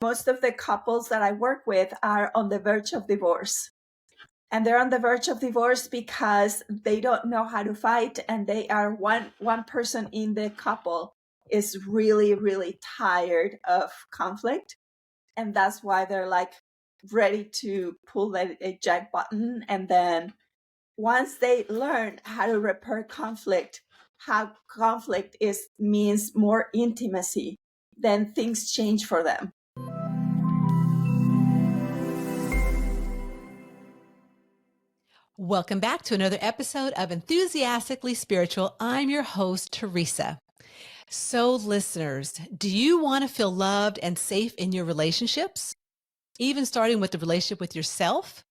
most of the couples that I work with are on the verge of divorce. And they're on the verge of divorce because they don't know how to fight, and they are one person in the couple is really, really tired of conflict. And that's why they're like ready to pull the eject button. And then once they learn how to repair conflict, how conflict means more intimacy, then things change for them. Welcome back to another episode of Enthusiastically Spiritual. I'm your host, Teresa. So, listeners, do you want to feel loved and safe in your relationships? Even starting with the relationship with yourself?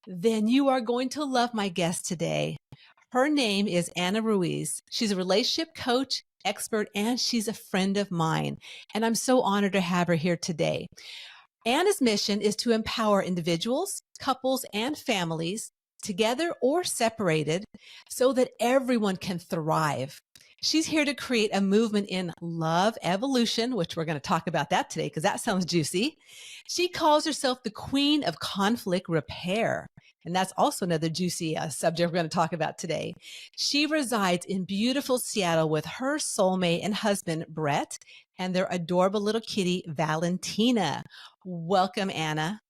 Then you are going to love my guest today. Her name is Ana Ruiz. She's a relationship coach, expert, and she's a friend of mine. And I'm so honored to have her here today. Ana's mission is to empower individuals, couples, and families, together or separated, so that everyone can thrive. She's here to create a movement in love evolution, which we're going to talk about that today because that sounds juicy. She calls herself the queen of conflict repair. And that's also another juicy subject we're going to talk about today. She resides in beautiful Seattle with her soulmate and husband, Brett, and their adorable little kitty, Valentina. Welcome, Ana.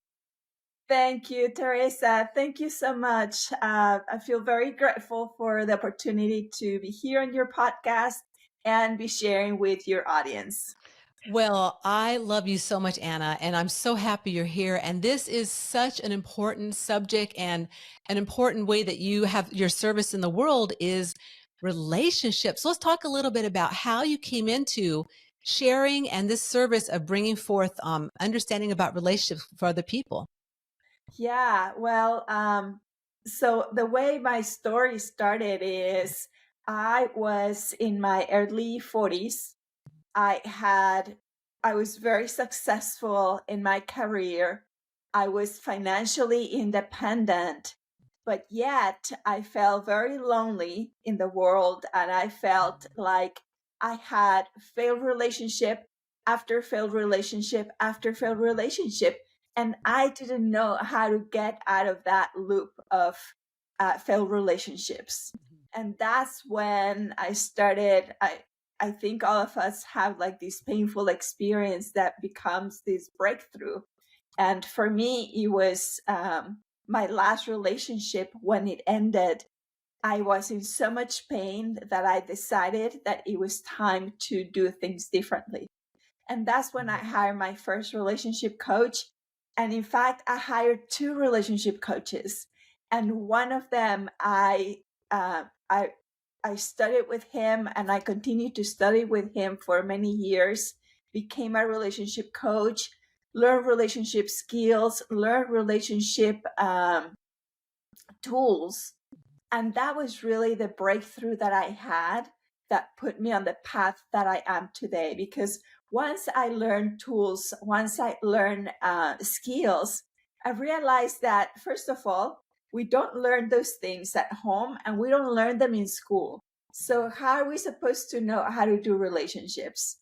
Thank you, Teresa. Thank you so much. I feel very grateful for the opportunity to be here on your podcast and be sharing with your audience. Well, I love you so much, Ana, and I'm so happy you're here. And this is such an important subject, and an important way that you have your service in the world is relationships. So let's talk a little bit about how you came into sharing and this service of bringing forth understanding about relationships for other people. Yeah, well, so the way my story started is I was in my early 40s. I was very successful in my career. I was financially independent, but yet I felt very lonely in the world, and I felt like I had failed relationship after failed relationship after failed relationship, and I didn't know how to get out of that loop of failed relationships. And that's when I started. I think all of us have like this painful experience that becomes this breakthrough. And for me, it was my last relationship. When it ended, I was in so much pain that I decided that it was time to do things differently. And that's when I hired my first relationship coach. And in fact, I hired two relationship coaches. And one of them, uh, I, I studied with him, and I continued to study with him for many years, became a relationship coach, learned relationship skills, learned relationship tools. And that was really the breakthrough that I had that put me on the path that I am today. Because once I learned tools, once I learned skills, I realized that, first of all, we don't learn those things at home, and we don't learn them in school. So how are we supposed to know how to do relationships?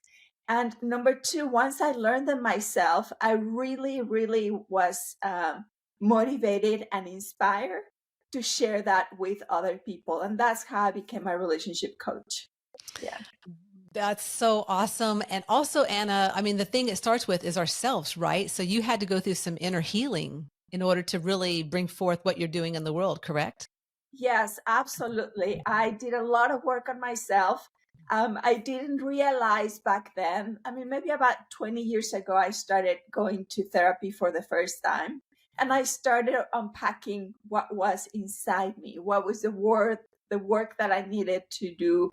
And number two, once I learned them myself, I really, really was motivated and inspired to share that with other people. And that's how I became a relationship coach. Yeah. That's so awesome. And also, Ana, I mean, the thing it starts with is ourselves, right? So you had to go through some inner healing in order to really bring forth what you're doing in the world, correct? Yes, absolutely. I did a lot of work on myself. I didn't realize back then, I mean, maybe about 20 years ago, I started going to therapy for the first time. And I started unpacking what was inside me, what was the work that I needed to do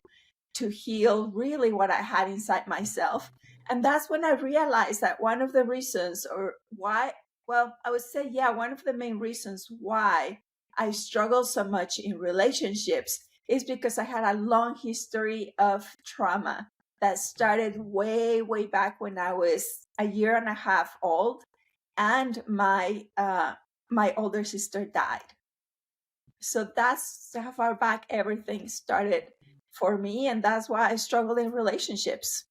to heal really what I had inside myself. And that's when I realized that one of the reasons, or why, well, I would say, yeah, one of the main reasons why I struggle so much in relationships is because I had a long history of trauma that started way, way back when I was a year and a half old, and my older sister died. So that's how far back everything started for me, and that's why I struggle in relationships.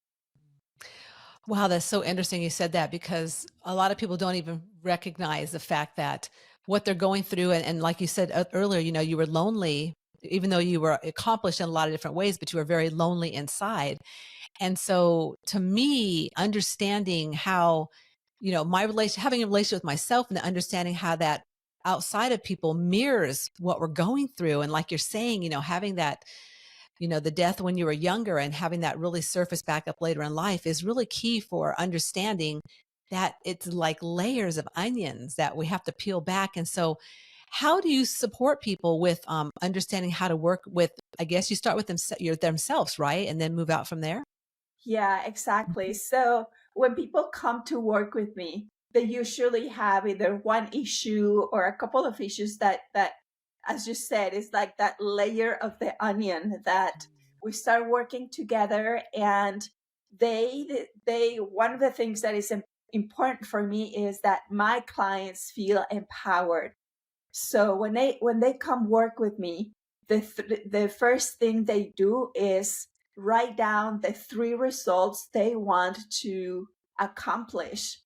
Wow, that's so interesting you said that because a lot of people don't even recognize the fact that what they're going through and like you said earlier, you were lonely even though you were accomplished in a lot of different ways, but you were very lonely inside. And so to me, understanding how, my relation, having a relationship with myself and understanding how that outside of people mirrors what we're going through. And like you're saying, having that, the death when you were younger and having that really surface back up later in life is really key for understanding that it's like layers of onions that we have to peel back. And so, how do you support people with understanding how to work with? I guess you start with themselves, right, and then move out from there. Yeah, exactly. So when people come to work with me, they usually have either one issue or a couple of issues that as you said is like that layer of the onion that we start working together, and they one of the things that is important for me is that my clients feel empowered. So when they come work with me, the first thing they do is write down the three results they want to accomplish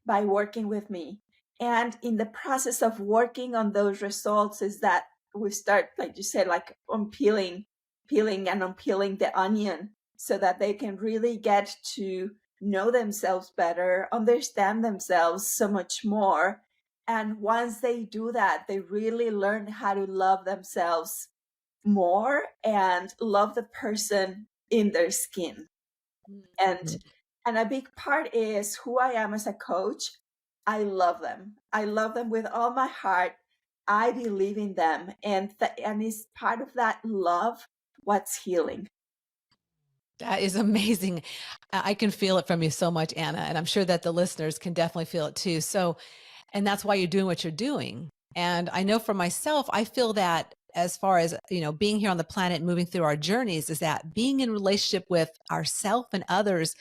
by working with me. And in the process of working on those results is that we start, like you said, like peeling and unpeeling the onion so that they can really get to know themselves better, understand themselves so much more. And once they do that, they really learn how to love themselves more and love the person in their skin. And Mhm. and a big part is who I am as a coach. I love them. I love them with all my heart. I believe in them, and it's part of that love what's healing. That is amazing. I can feel it from you so much, Anna, and I'm sure that the listeners can definitely feel it too. So, and that's why you're doing what you're doing. And I know for myself, I feel that as far as, being here on the planet, moving through our journeys, is that being in relationship with ourself and others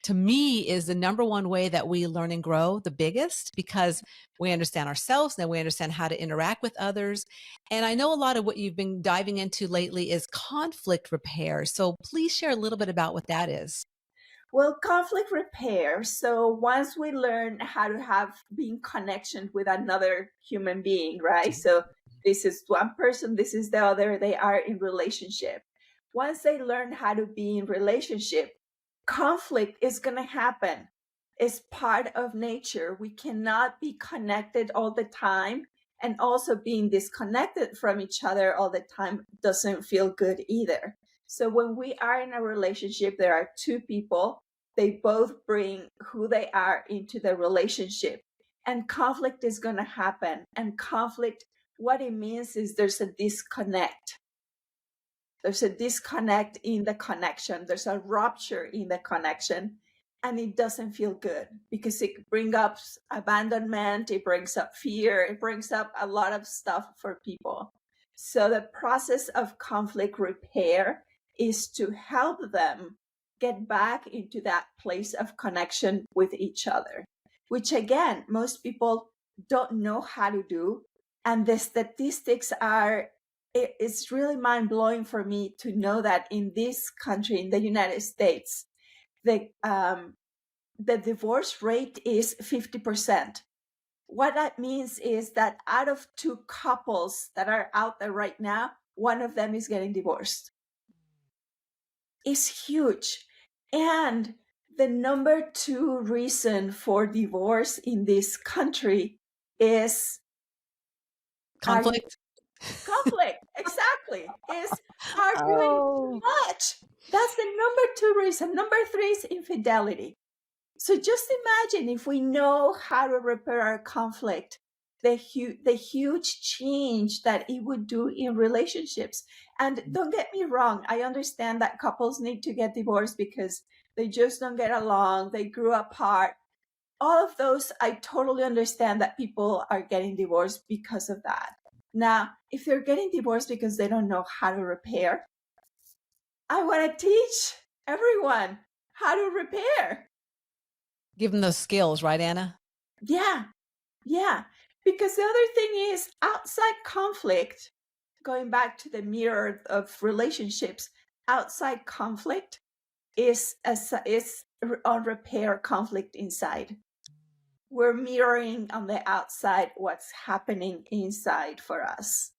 to me is the number one way that we learn and grow the biggest because we understand ourselves and we understand how to interact with others. And I know a lot of what you've been diving into lately is conflict repair. So please share a little bit about what that is. Well, conflict repair. So once we learn how to have being connection with another human being, right? So this is one person, this is the other, they are in relationship. Once they learn how to be in relationship, conflict is going to happen. It's part of nature. We cannot be connected all the time, and also being disconnected from each other all the time doesn't feel good either. So when we are in a relationship, there are two people. They both bring who they are into the relationship. And conflict is going to happen. And conflict, what it means is there's a disconnect. There's a disconnect in the connection. There's a rupture in the connection. And it doesn't feel good because it brings up abandonment, it brings up fear, it brings up a lot of stuff for people. So the process of conflict repair is to help them get back into that place of connection with each other, which again, most people don't know how to do. And the statistics are, it's really mind blowing for me to know that in this country, in the United States, the divorce rate is 50%. What that means is that out of two couples that are out there right now, one of them is getting divorced. It's huge. And the number two reason for divorce in this country is are you Conflict. conflict. Exactly. Is arguing too Oh, much. That's the number two reason. Number three is infidelity. So just imagine if we know how to repair our conflict, the huge change that it would do in relationships. And don't get me wrong, I understand that couples need to get divorced because they just don't get along, they grew apart. All of those, I totally understand that people are getting divorced because of that. Now, if they're getting divorced because they don't know how to repair, I want to teach everyone how to repair. give them those skills, right, Anna? Yeah, yeah. Because the other thing is outside conflict, going back to the mirror of relationships, outside conflict is repair conflict inside. We're mirroring on the outside what's happening inside for us.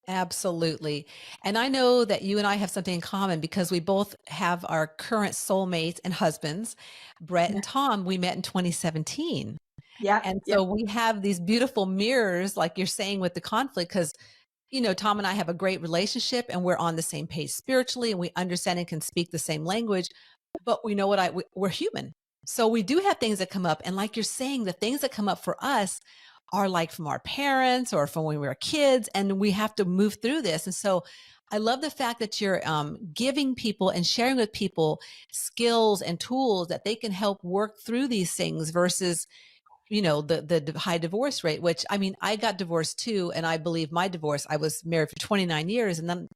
Absolutely. And I know that you and I have something in common because we both have our current soulmates and husbands, Brett Yeah, and Tom. We met in 2017. yeah, And yeah, so we have these beautiful mirrors, like you're saying, with the conflict, because, Tom and I have a great relationship and we're on the same page spiritually and we understand and can speak the same language. But we know we're human. So we do have things that come up. And like you're saying, the things that come up for us are like from our parents or from when we were kids, and we have to move through this. And so I love the fact that you're giving people and sharing with people skills and tools that they can help work through these things versus the high divorce rate, which, I mean, I got divorced too. And I believe my divorce, I was married for 29 years and then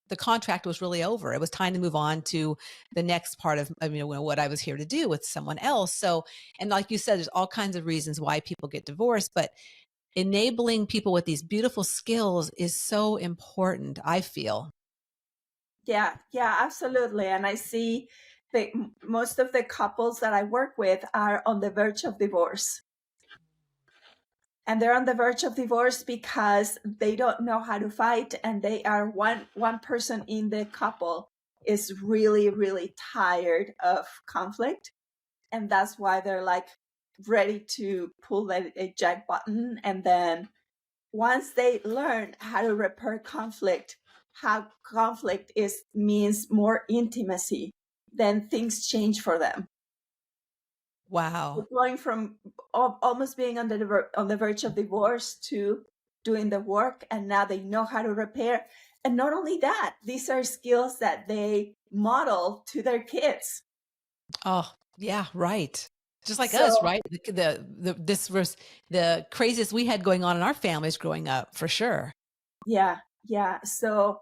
the contract was really over. It was time to move on to the next part of, what I was here to do with someone else. So, and like you said, there's all kinds of reasons why people get divorced, but enabling people with these beautiful skills is so important, I feel. yeah, yeah, absolutely. And I see that most of the couples that I work with are on the verge of divorce. And they're on the verge of divorce because they don't know how to fight, and they are one person in the couple is really, really tired of conflict, and that's why they're like ready to pull the eject button. And then once they learn how to repair conflict, how conflict is means more intimacy, then things change for them. Wow. Going from almost being on the verge of divorce to doing the work, and now they know how to repair. And not only that, these are skills that they model to their kids. Oh, yeah, right. Just like us, So right? This was the craziest we had going on in our families growing up, for sure. yeah, yeah. So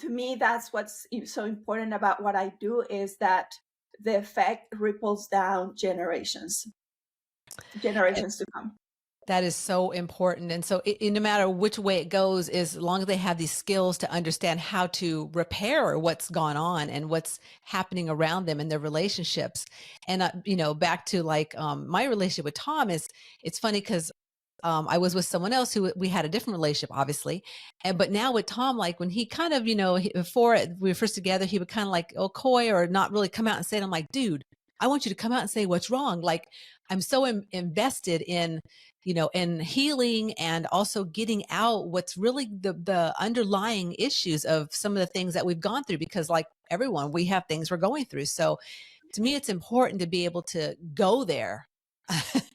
to me, that's what's so important about what I do, is that the effect ripples down generations to come. That is so important. And so no matter which way it goes, as long as they have these skills to understand how to repair what's gone on and what's happening around them in their relationships. And, back to like my relationship with Tom it's funny because I was with someone else who we had a different relationship, obviously. But now with Tom, like when he kind of, before we were first together, he would kind of like, oh, coy or not really come out and say it. I'm like, dude, I want you to come out and say what's wrong. Like I'm so invested in, in healing and also getting out what's really the underlying issues of some of the things that we've gone through, because like everyone, we have things we're going through. So to me, it's important to be able to go there.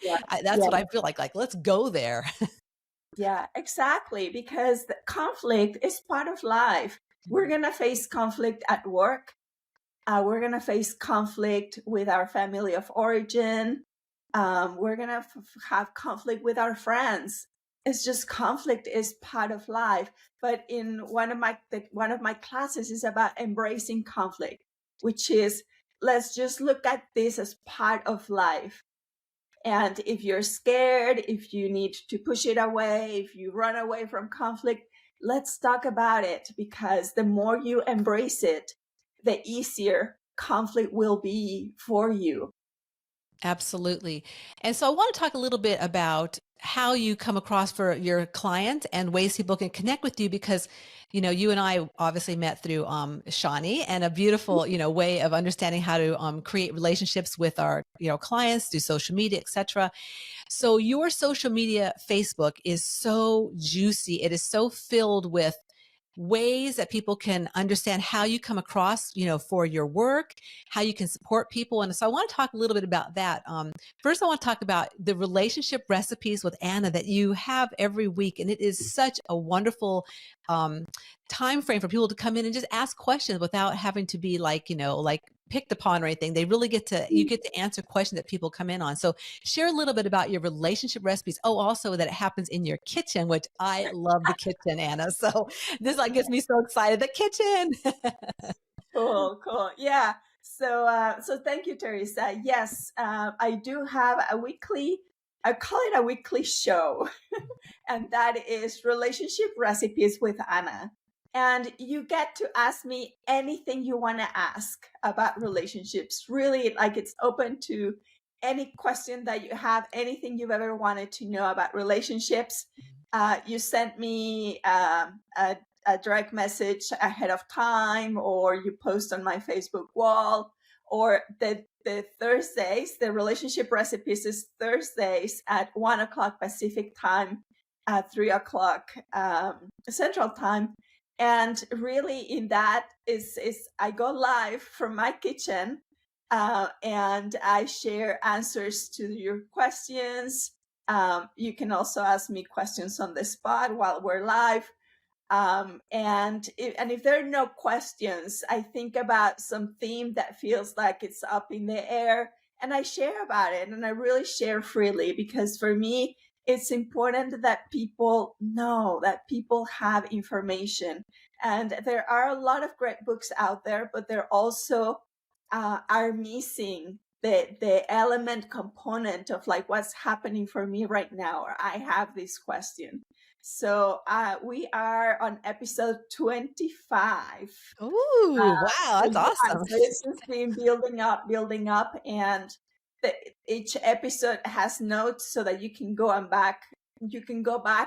Yeah, That's what yeah, I feel like let's go there. yeah, exactly. Because the conflict is part of life. We're gonna face conflict at work. We're going to face conflict with our family of origin. We're going to have conflict with our friends. It's just conflict is part of life. But in one of my classes is about embracing conflict, which is, let's just look at this as part of life. And if you're scared, if you need to push it away, if you run away from conflict, let's talk about it, because the more you embrace it, the easier conflict will be for you. Absolutely. And so I want to talk a little bit about how you come across for your client and ways people can connect with you, because, you and I obviously met through Shawnee, and a beautiful, way of understanding how to create relationships with our, clients through social media, etc. So your social media, Facebook, is so juicy. It is so filled with ways that people can understand how you come across, for your work, how you can support people. And so I want to talk a little bit about that. First, I want to talk about the relationship recipes with Ana that you have every week. And it is such a wonderful time frame for people to come in and just ask questions without having to be like, like picked upon or anything. They really you get to answer questions that people come in on. So share a little bit about your relationship recipes. Oh, also that it happens in your kitchen, which I love the kitchen, Ana. So this like gets me so excited. The kitchen. Cool, cool. Yeah. So thank you, Teresa. Yes, I do have a weekly, I call it a weekly show, and that is relationship recipes with Ana. And you get to ask me anything you want to ask about relationships. Really, like it's open to any question that you have, anything you've ever wanted to know about relationships. You sent me a direct message ahead of time, or you post on my Facebook wall, or the Thursdays, the relationship recipes is Thursdays at 1 o'clock Pacific time, at 3 o'clock Central time. And really in that is I go live from my kitchen, and I share answers to your questions. You can also ask me questions on the spot while we're live. And if there are no questions, I think about some theme that feels like it's up in the air, and I share about it, and I really share freely, because for me, it's important that people know, that people have information. And there are a lot of great books out there, but there also are missing the element component of like what's happening for me right now, or I have this question. So we are on episode 25. Ooh, wow, So that's yeah, awesome. so it's just been building up, and each episode has notes so that you can go back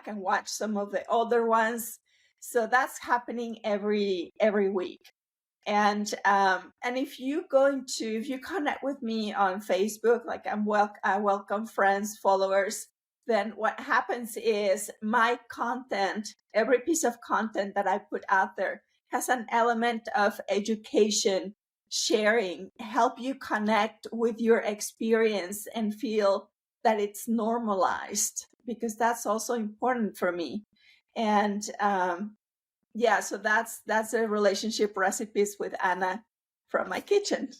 and watch some of the other ones. So that's happening every week. And if you connect with me on Facebook, like I welcome friends, followers, then what happens is my content, every piece of content that I put out there, has an element of education, sharing, help you connect with your experience and feel that it's normalized, because that's also important for me. And yeah, so that's a relationship recipes with Ana from my kitchen.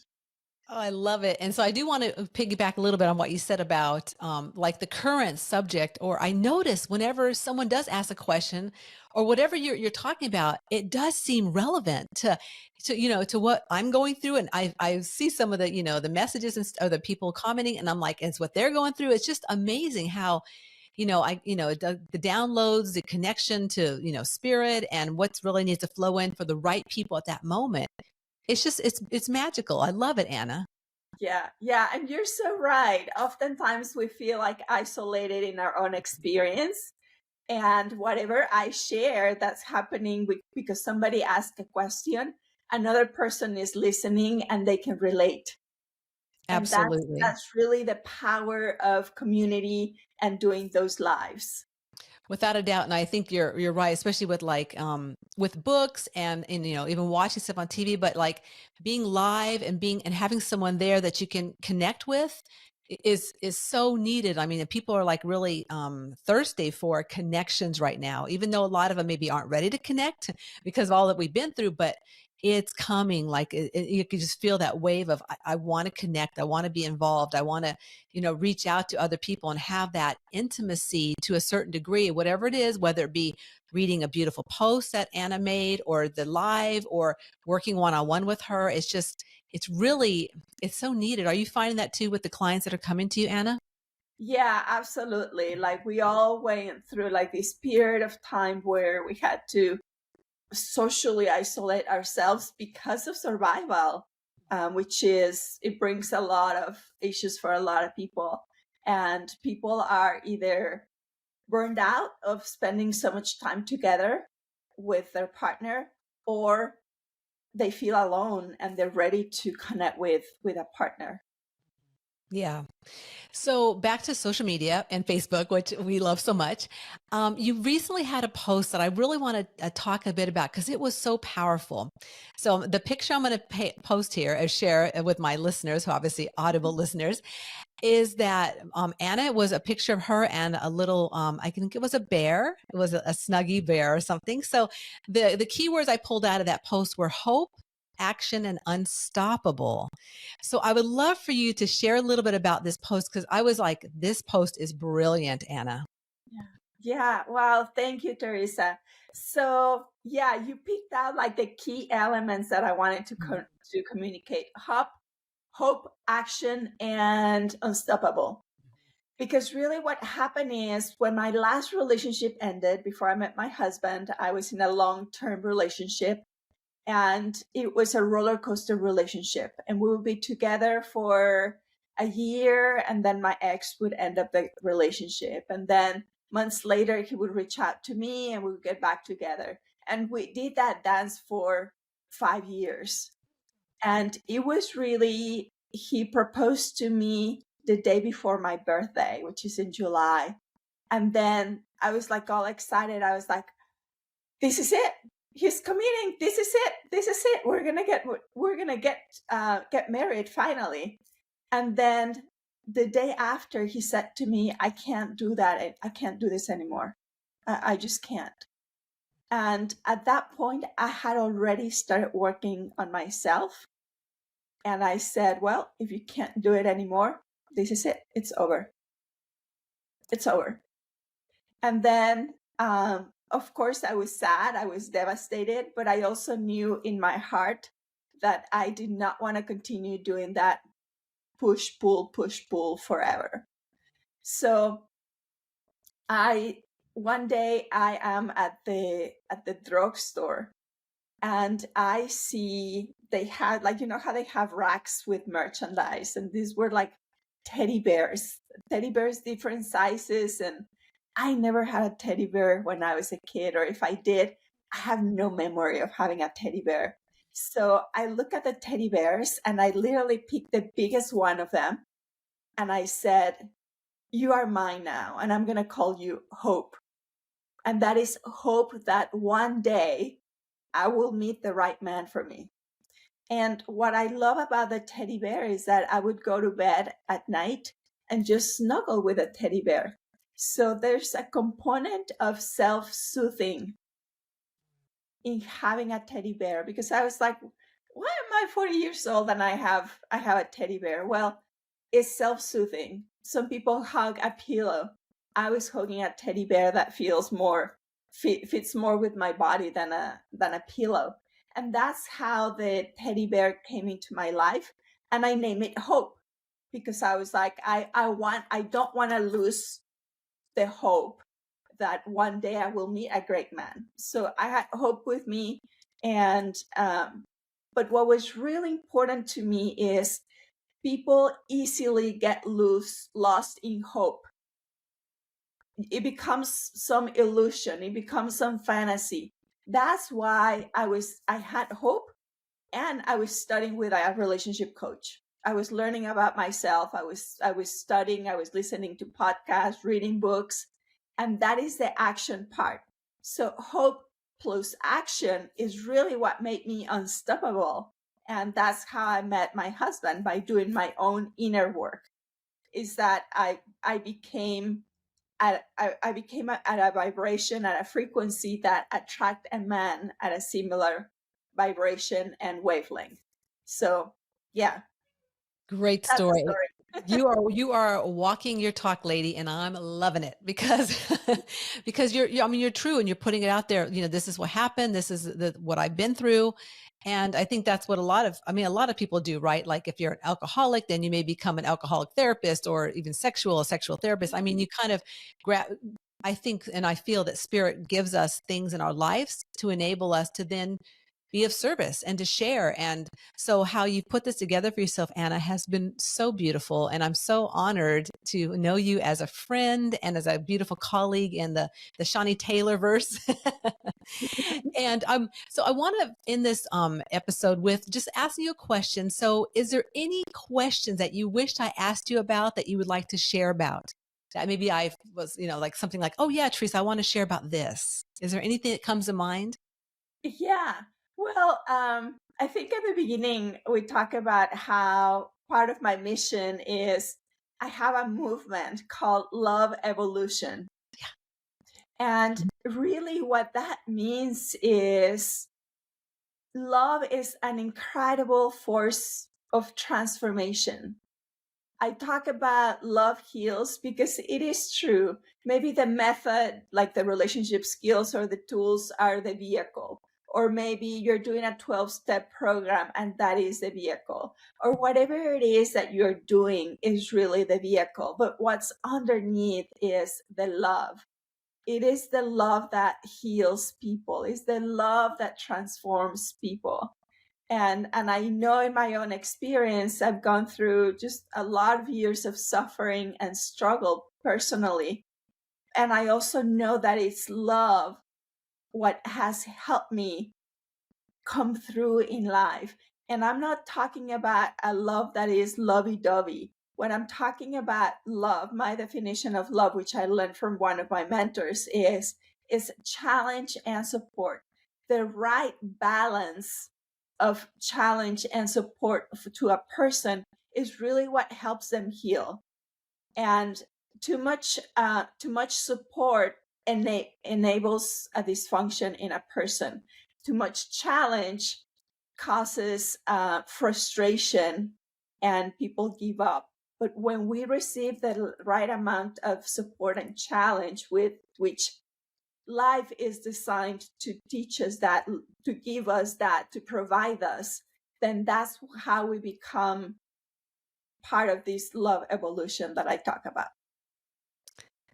Oh, I love it. And so I do want to piggyback a little bit on what you said about like the current subject. Or I notice whenever someone does ask a question or whatever you're talking about, it does seem relevant to what I'm going through. And I see some of the, the messages or the people commenting, and I'm like, it's what they're going through. It's just amazing how the downloads, the connection to, spirit and what's really needs to flow in for the right people at that moment. It's just, it's magical. I love it, Ana. Yeah, and you're so right. Oftentimes we feel like isolated in our own experience, and whatever I share that's happening because somebody asked a question, another person is listening and they can relate. And Absolutely. that's really the power of community and doing those lives. Without a doubt. And I think you're right, especially with with books and even watching stuff on TV, but like being live and having someone there that you can connect with is so needed. I mean, people are like really thirsty for connections right now, even though a lot of them maybe aren't ready to connect because of all that we've been through, but it's coming. Like you can just feel that wave of I want to connect, I want to be involved, I want to reach out to other people and have that intimacy to a certain degree, whatever it is, whether it be reading a beautiful post that Ana made or the live or working one-on-one with her. It's so needed. Are you finding that too with the clients that are coming to you, Ana? Yeah, absolutely. Like we all went through like this period of time where we had to socially isolate ourselves because of survival, which is, it brings a lot of issues for a lot of people. And people are either burned out of spending so much time together with their partner, or they feel alone and they're ready to connect with a partner. Yeah. So back to social media and Facebook, which we love so much. You recently had a post that I really want to talk a bit about because it was so powerful. So the picture I'm going to post here or share with my listeners, who obviously audible listeners, is that Ana was a picture of her and a little, I think it was a bear. It was a snuggy bear or something. So the keywords I pulled out of that post were hope, action, and unstoppable. So I would love for you to share a little bit about this post because I was like, this post is brilliant, Ana. Yeah, well, thank you, Teresa. So yeah, you picked out like the key elements that I wanted to communicate: hope, action, and unstoppable. Because really what happened is when my last relationship ended, before I met my husband, I was in a long-term relationship, and it was a roller coaster relationship. And we would be together for a year, and then my ex would end up the relationship. And then months later, he would reach out to me and we would get back together. And we did that dance for 5 years. And it was really, he proposed to me the day before my birthday, which is in July. And then I was like all excited. I was like, this is it. He's committing. This is it. This is it. We're gonna get married finally. And then the day after, he said to me, I can't do that. I can't do this anymore. I just can't. And at that point, I had already started working on myself. And I said, well, if you can't do it anymore, this is it. It's over. It's over. And then, of course, I was sad. I was devastated. But I also knew in my heart that I did not want to continue doing that push, pull forever. So one day I am at the drugstore, and I see they had, like, you know how they have racks with merchandise, and these were like teddy bears, different sizes. And I never had a teddy bear when I was a kid, or if I did, I have no memory of having a teddy bear. So I look at the teddy bears and I literally picked the biggest one of them. And I said, you are mine now, and I'm going to call you Hope. And that is hope that one day I will meet the right man for me. And what I love about the teddy bear is that I would go to bed at night and just snuggle with a teddy bear. So there's a component of self-soothing in having a teddy bear, because I was like, why am I 40 years old and I have a teddy bear? Well, it's self-soothing. Some people hug a pillow. I was hugging a teddy bear that feels more fits more with my body than a pillow. And that's how the teddy bear came into my life. And I named it Hope, because I was like, I don't want to lose the hope that one day I will meet a great man. So I had hope with me. And but what was really important to me is people easily get lost in hope. It becomes some illusion. It becomes some fantasy. That's why I had hope, and I was studying with a relationship coach. I was learning about myself. I was studying. I was listening to podcasts, reading books, and that is the action part. So hope plus action is really what made me unstoppable. And that's how I met my husband, by doing my own inner work. Is that I became at a vibration, at a frequency that attract a man at a similar vibration and wavelength. So yeah, Great that's the story. story. You are walking your talk, lady, and I'm loving it because because I mean, you're true, and you're putting it out there. You know, this is what happened. This is what I've been through. And I think that's what a lot of people do, right? Like if you're an alcoholic, then you may become an alcoholic therapist, or even a sexual therapist. I mean, you kind of I think, and I feel that spirit gives us things in our lives to enable us to then be of service and to share. And so how you put this together for yourself, Ana, has been so beautiful. And I'm so honored to know you as a friend and as a beautiful colleague in the Shawnee Taylor verse. And so I want to end this episode with just asking you a question. So is there any questions that you wished I asked you about that you would like to share about? That maybe I was, like something like, oh yeah, Teresa, I want to share about this. Is there anything that comes to mind? Yeah. Well, I think at the beginning we talk about how part of my mission is I have a movement called Love Evolution. And really what that means is love is an incredible force of transformation. I talk about love heals because it is true. Maybe the method, like the relationship skills or the tools, are the vehicle. or maybe you're doing a 12-step program and that is the vehicle, or whatever it is that you're doing is really the vehicle. But what's underneath is the love. It is the love that heals people. It's the love that transforms people. And I know in my own experience, I've gone through just a lot of years of suffering and struggle personally. And I also know that it's love what has helped me come through in life. And I'm not talking about a love that is lovey-dovey. When I'm talking about love, my definition of love, which I learned from one of my mentors, is challenge and support. The right balance of challenge and support to a person is really what helps them heal. And too much support enables a dysfunction in a person. Too much challenge causes frustration, and people give up. But when we receive the right amount of support and challenge, with which life is designed to teach us that, to give us that, to provide us, then that's how we become part of this love evolution that I talk about.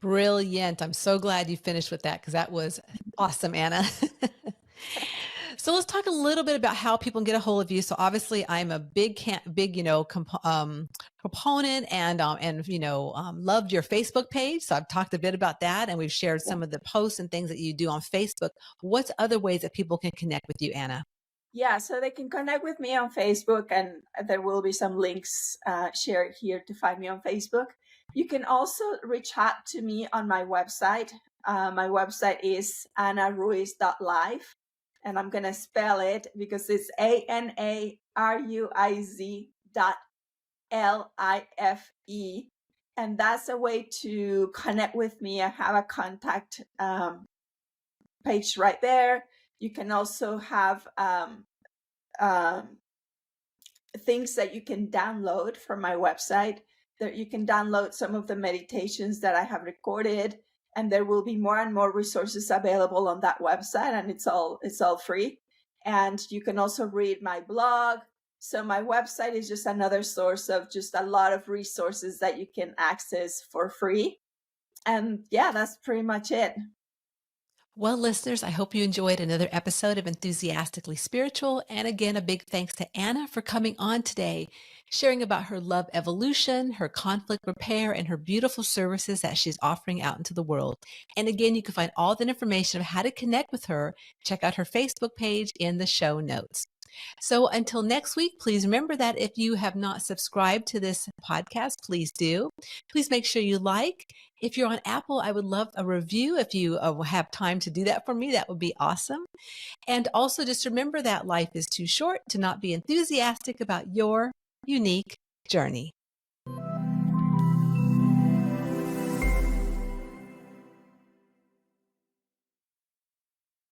Brilliant. I'm so glad you finished with that because that was awesome, Ana. So let's talk a little bit about how people can get a hold of you. So obviously, I'm a big, proponent and loved your Facebook page. So I've talked a bit about that, and we've shared some of the posts and things that you do on Facebook. What's other ways that people can connect with you, Ana? Yeah, so they can connect with me on Facebook, and there will be some links shared here to find me on Facebook. You can also reach out to me on my website. My website is anaruiz.life, and I'm going to spell it because it's ANARUIZ.LIFE. And that's a way to connect with me. I have a contact page right there. You can also have things that you can download from my website. That you can download some of the meditations that I have recorded, and there will be more and more resources available on that website, and it's all free. And you can also read my blog. So my website is just another source of just a lot of resources that you can access for free. And yeah, that's pretty much it. Well, listeners, I hope you enjoyed another episode of Enthusiastically Spiritual. And again, a big thanks to Ana for coming on today, sharing about her love evolution, her conflict repair, and her beautiful services that she's offering out into the world. And again, you can find all the information of how to connect with her. Check out her Facebook page in the show notes. So until next week, please remember that if you have not subscribed to this podcast, please do. Please make sure you like. If you're on Apple, I would love a review. If you have time to do that for me, that would be awesome. And also just remember that life is too short to not be enthusiastic about your unique journey.